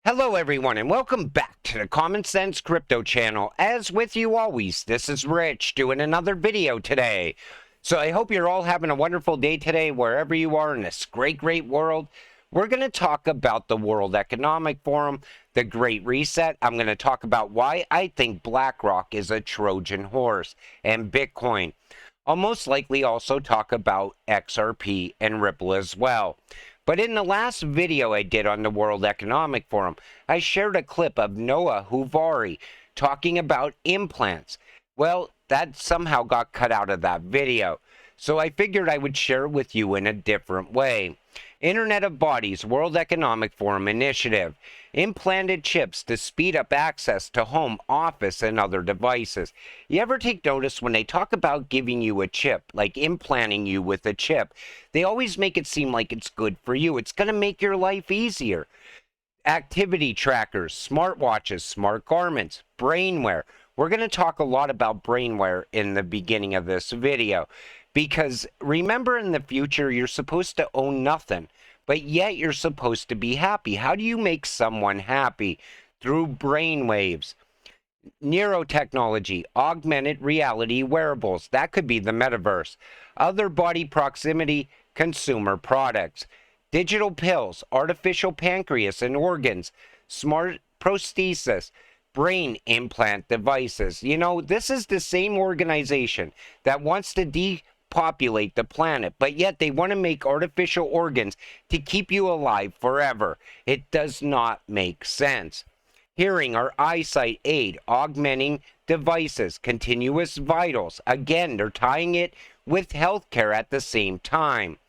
Hello everyone and welcome back to the Common Sense Crypto channel. As with you always, this is Rich doing another video today. So I hope you're all having a wonderful day today wherever you are in this great world. We're going to talk about the World Economic Forum, the Great Reset. I'm going to talk about why I think Blackrock is a Trojan horse and Bitcoin. I'll most likely also talk about XRP and Ripple as well. But in the last video I did on the World Economic Forum, I shared a clip of Noah Huvari talking about implants. Well, that somehow got cut out of that video, so I figured I would share it with you in a different way. Internet of Bodies World Economic Forum Initiative. Implanted chips to speed up access to home, office, and other devices. You ever take notice when they talk about giving you a chip, like implanting you with a chip, they always make it seem like it's good for you. It's going to make your life easier. Activity trackers, smartwatches, smart garments, brainware. We're going to talk a lot about brainware in the beginning of this video. Because remember, in the future, you're supposed to own nothing, but yet you're supposed to be happy. How do you make someone happy? Through brainwaves. Neurotechnology, augmented reality wearables. That could be the metaverse. Other body proximity, consumer products. Digital pills, artificial pancreas and organs, smart prosthesis, brain implant devices. You know, this is the same organization that wants to depopulate the planet, but yet they want to make artificial organs to keep you alive forever. It does not make sense. Hearing or eyesight aid, augmenting devices, continuous vitals. Again, they're tying it with healthcare at the same time.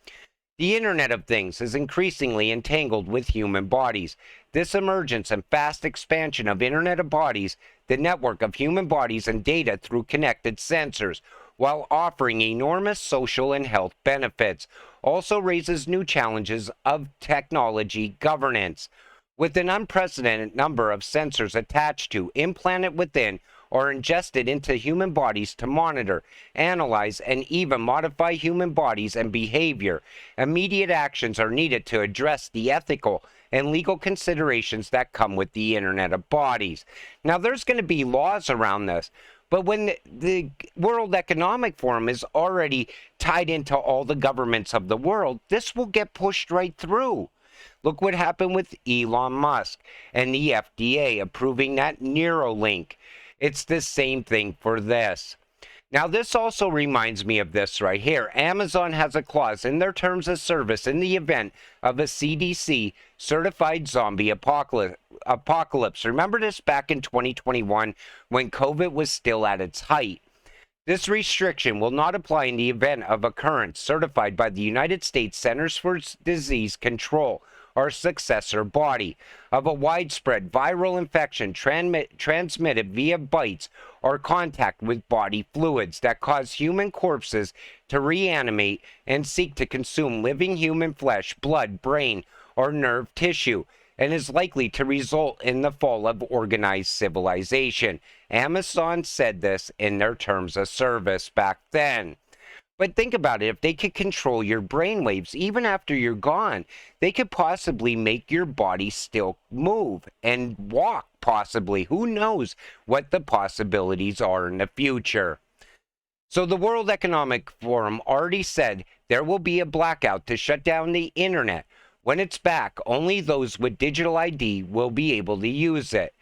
The Internet of Things is increasingly entangled with human bodies. This emergence and fast expansion of Internet of Bodies, the network of human bodies and data through connected sensors, while offering enormous social and health benefits, also raises new challenges of technology governance. With an unprecedented number of sensors attached to, implanted within, or ingested into human bodies to monitor, analyze, and even modify human bodies and behavior, immediate actions are needed to address the ethical and legal considerations that come with the Internet of Bodies. Now, there's going to be laws around this, but when the World Economic Forum is already tied into all the governments of the world, this will get pushed right through. Look what happened with Elon Musk and the FDA approving that Neuralink. It's the same thing for this. Now, this also reminds me of this right here. Amazon has a clause in their terms of service in the event of a CDC certified zombie apocalypse. Remember this back in 2021 when COVID was still at its height. This restriction will not apply in the event of occurrence certified by the United States Centers for Disease Control, or successor body, of a widespread viral infection transmitted via bites or contact with body fluids that cause human corpses to reanimate and seek to consume living human flesh, blood, brain, or nerve tissue, and is likely to result in the fall of organized civilization. Amazon said this in their terms of service back then. But think about it, if they could control your brainwaves even after you're gone, they could possibly make your body still move and walk, possibly. Who knows what the possibilities are in the future? So the World Economic Forum already said there will be a blackout to shut down the internet. When it's back, only those with digital ID will be able to use it.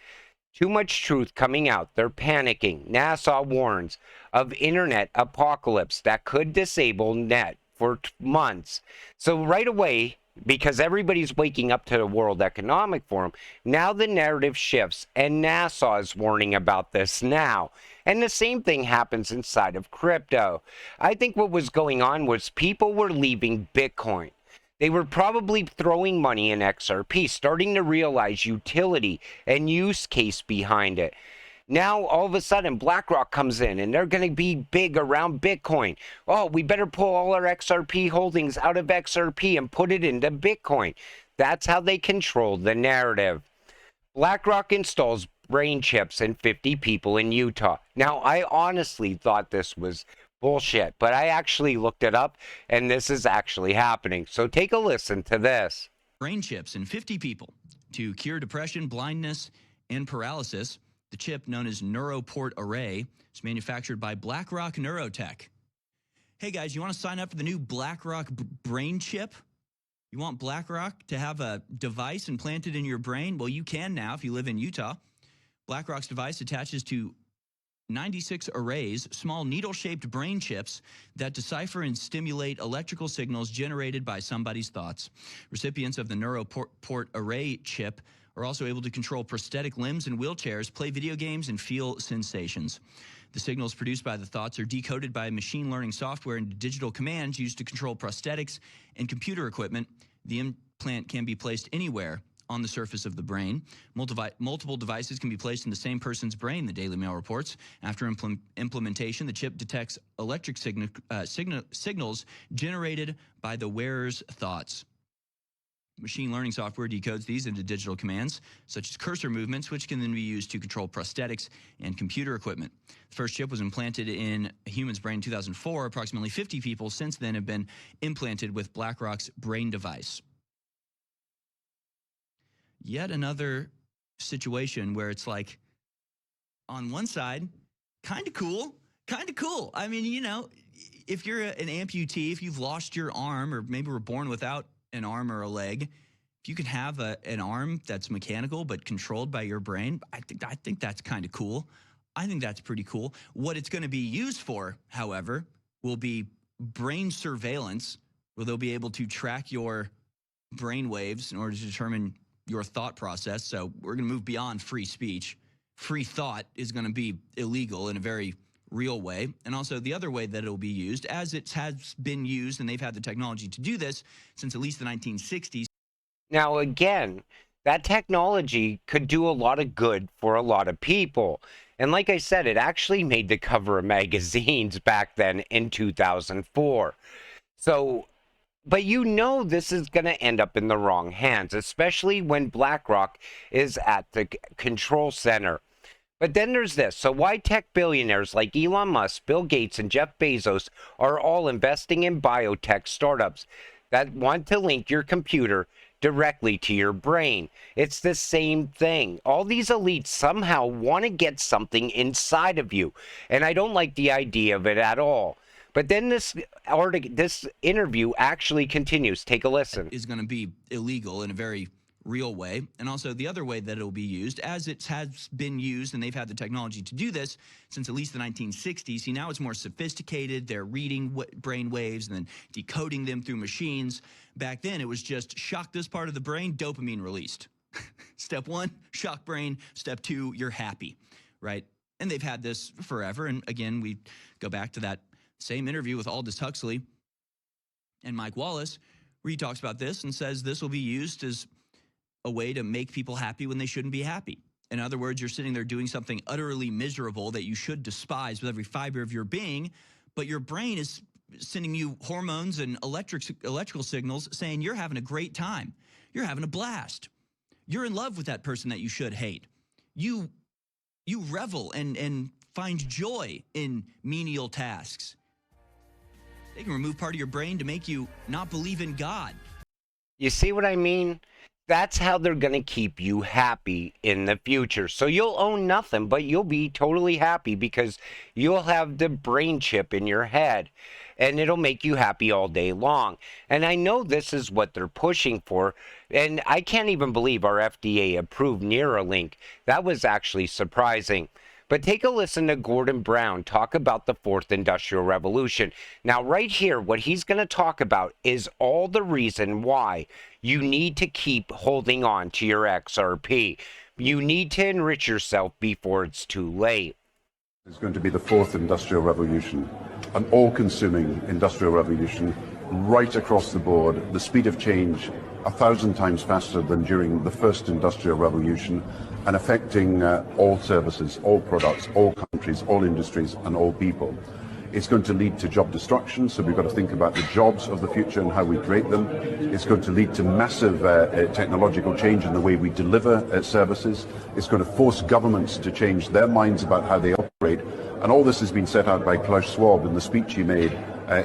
Too much truth coming out. They're panicking. NASA warns of internet apocalypse that could disable net for months. So right away, because everybody's waking up to the World Economic Forum, now the narrative shifts and NASA is warning about this now. And the same thing happens inside of crypto. I think what was going on was people were leaving Bitcoin. They were probably throwing money in XRP, starting to realize utility and use case behind it. Now, all of a sudden, Blackrock comes in, and they're going to be big around Bitcoin. Oh, we better pull all our XRP holdings out of XRP and put it into Bitcoin. That's how they control the narrative. Blackrock installs brain chips in 50 people in Utah. Now, I honestly thought this was bullshit, but I actually looked it up, and this is actually happening. So take a listen to this. Brain chips in 50 people to cure depression, blindness, and paralysis. The chip, known as Neuroport Array, is manufactured by Blackrock Neurotech. Hey guys, you want to sign up for the new Blackrock brain chip? You want Blackrock to have a device implanted in your brain? Well, you can now if you live in Utah. Blackrock's device attaches to 96 arrays, small needle-shaped brain chips that decipher and stimulate electrical signals generated by somebody's thoughts. Recipients of the Neuroport Array chip are also able to control prosthetic limbs and wheelchairs, play video games, and feel sensations. The signals produced by the thoughts are decoded by machine learning software into digital commands used to control prosthetics and computer equipment. The implant can be placed anywhere on the surface of the brain. Multiple devices can be placed in the same person's brain, the Daily Mail reports. After implementation, the chip detects electric signals generated by the wearer's thoughts. Machine learning software decodes these into digital commands, such as cursor movements, which can then be used to control prosthetics and computer equipment. The first chip was implanted in a human's brain in 2004. Approximately 50 people since then have been implanted with Blackrock's brain device. Yet another situation where it's like, on one side, kind of cool. I mean, you know, if you're an amputee, if you've lost your arm or maybe were born without an arm or a leg, if you could have an arm that's mechanical but controlled by your brain, I think that's kind of cool. I think that's pretty cool. What it's going to be used for, however, will be brain surveillance, where they'll be able to track your brain waves in order to determine your thought process. So we're going to move beyond free speech. Free thought is going to be illegal in a very real way. And also the other way that it'll be used, as it has been used, and they've had the technology to do this since at least the 1960s. Now, again, that technology could do a lot of good for a lot of people. And like I said, it actually made the cover of magazines back then in 2004. So, but you know this is going to end up in the wrong hands, especially when BlackRock is at the control center. But then there's this. So why tech billionaires like Elon Musk, Bill Gates, and Jeff Bezos are all investing in biotech startups that want to link your computer directly to your brain. It's the same thing. All these elites somehow want to get something inside of you. And I don't like the idea of it at all. But then this interview actually continues. Take a listen. Is going to be illegal in a very real way. And also the other way that it'll be used, as it has been used, and they've had the technology to do this since at least the 1960s. See, now it's more sophisticated. They're reading brain waves and then decoding them through machines. Back then, it was just shock this part of the brain, dopamine released. Step one, shock brain. Step two, you're happy, right? And they've had this forever. And again, we go back to that same interview with Aldous Huxley and Mike Wallace, where he talks about this and says this will be used as a way to make people happy when they shouldn't be happy. In other words, you're sitting there doing something utterly miserable that you should despise with every fiber of your being, but your brain is sending you hormones and electrical signals saying you're having a great time. You're having a blast. You're in love with that person that you should hate. You revel and find joy in menial tasks. They can remove part of your brain to make you not believe in God. You see what I mean? That's how they're going to keep you happy in the future. So you'll own nothing, but you'll be totally happy because you'll have the brain chip in your head and it'll make you happy all day long. And I know this is what they're pushing for. And I can't even believe our FDA approved Neuralink. That was actually surprising. But take a listen to Gordon Brown talk about the fourth industrial revolution. Now, right here, what he's going to talk about is all the reason why you need to keep holding on to your XRP. You need to enrich yourself before it's too late. It's going to be the fourth industrial revolution, an all-consuming industrial revolution right across the board. The speed of change 1,000 times faster than during the first industrial revolution, and affecting all services, all products, all countries, all industries, and all people. It's going to lead to job destruction, so we've got to think about the jobs of the future and how we create them. It's going to lead to massive technological change in the way we deliver services. It's going to force governments to change their minds about how they operate. And all this has been set out by Klaus Schwab in the speech he made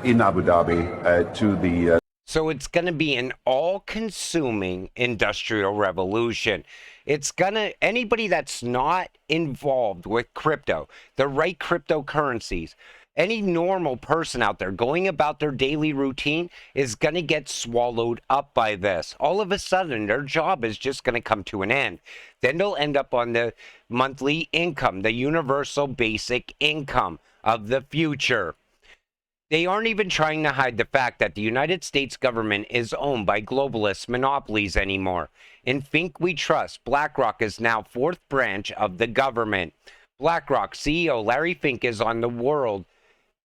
in Abu Dhabi to the So it's going to be an all-consuming industrial revolution. It's going to, anybody that's not involved with crypto, the right cryptocurrencies, any normal person out there going about their daily routine is going to get swallowed up by this. All of a sudden, their job is just going to come to an end. Then they'll end up on the monthly income, the universal basic income of the future. They aren't even trying to hide the fact that the United States government is owned by globalist monopolies anymore. In Think We Trust, Blackrock is now fourth branch of the government. Blackrock CEO Larry Fink is on the World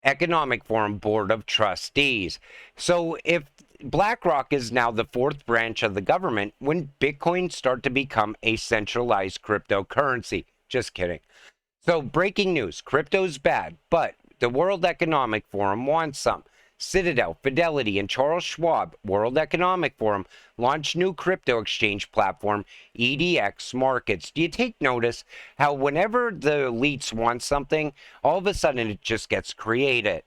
Economic Forum Board of Trustees. So if BlackRock is now the fourth branch of the government, when Bitcoin start to become a centralized cryptocurrency? Just kidding. So breaking news, crypto's bad, but the World Economic Forum wants some. Citadel, Fidelity, and Charles Schwab, World Economic Forum, launched new crypto exchange platform, EDX Markets. Do you take notice how whenever the elites want something, all of a sudden it just gets created?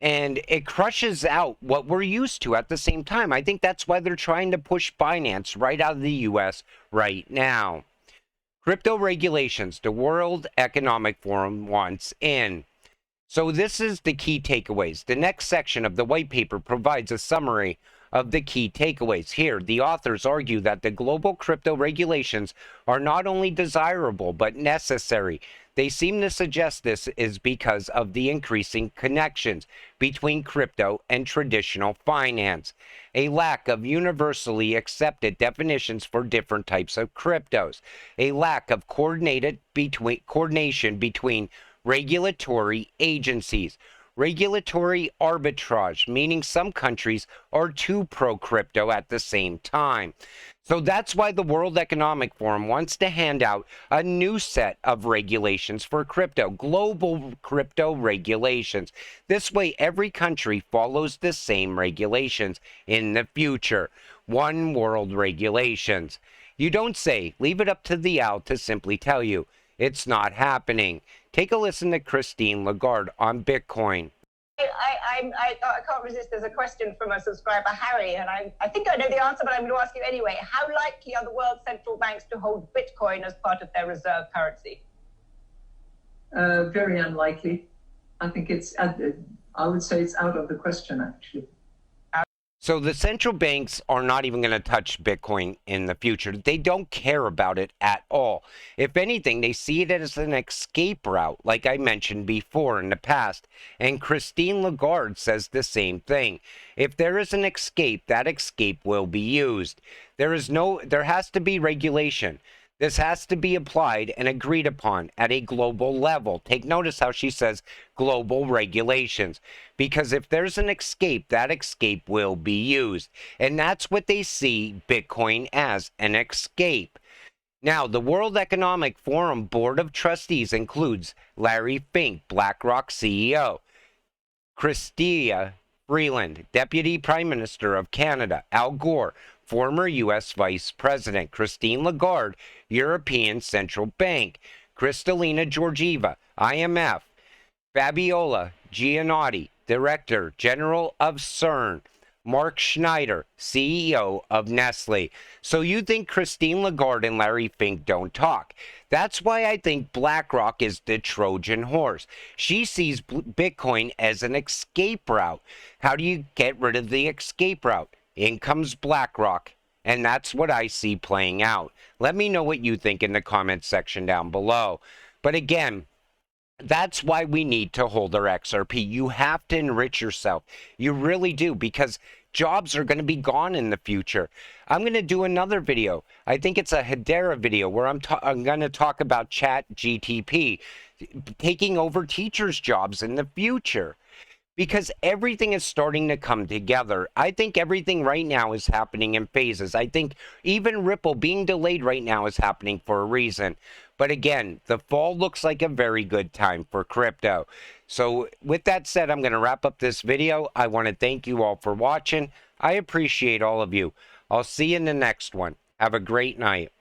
And it crushes out what we're used to at the same time. I think that's why they're trying to push Binance right out of the US right now. Crypto regulations, the World Economic Forum wants in. So this is the key takeaways. The next section of the white paper provides a summary of the key takeaways. Here, the authors argue that the global crypto regulations are not only desirable, but necessary. They seem to suggest this is because of the increasing connections between crypto and traditional finance, a lack of universally accepted definitions for different types of cryptos, a lack of coordination between regulatory agencies, regulatory arbitrage, meaning some countries are too pro-crypto at the same time. So that's why the World Economic Forum wants to hand out a new set of regulations for crypto, global crypto regulations. This way, every country follows the same regulations in the future. One world regulations. You don't say, leave it up to the owl to simply tell you. It's not happening. Take a listen to Christine Lagarde on Bitcoin. I can't resist. There's a question from a subscriber, Harry, and I think I know the answer, but I'm going to ask you anyway. How likely are the world central banks to hold Bitcoin as part of their reserve currency? Very unlikely. I think I would say it's out of the question, actually. So the central banks are not even going to touch Bitcoin in the future. They don't care about it at all. If anything, they see it as an escape route, like I mentioned before in the past. And Christine Lagarde says the same thing. If there is an escape, that escape will be used. There has to be regulation. This has to be applied and agreed upon at a global level. Take notice how she says global regulations. Because if there's an escape, that escape will be used. And that's what they see Bitcoin as, an escape. Now, the World Economic Forum Board of Trustees includes Larry Fink, BlackRock CEO, Chrystia Freeland, Deputy Prime Minister of Canada, Al Gore, former U.S. Vice President, Christine Lagarde, European Central Bank, Kristalina Georgieva, IMF, Fabiola Giannotti, Director General of CERN, Mark Schneider, CEO of Nestle. So you think Christine Lagarde and Larry Fink don't talk. That's why I think BlackRock is the Trojan horse. She sees Bitcoin as an escape route. How do you get rid of the escape route? In comes BlackRock, and that's what I see playing out. Let me know what you think in the comments section down below. But again, that's why we need to hold our XRP. You have to enrich yourself. You really do, because jobs are going to be gone in the future. I'm going to do another video. I think it's a Hedera video where I'm going to talk about ChatGTP taking over teachers' jobs in the future. Because everything is starting to come together. I think everything right now is happening in phases. I think even Ripple being delayed right now is happening for a reason. But again, the fall looks like a very good time for crypto. So with that said, I'm going to wrap up this video. I want to thank you all for watching. I appreciate all of you. I'll see you in the next one. Have a great night.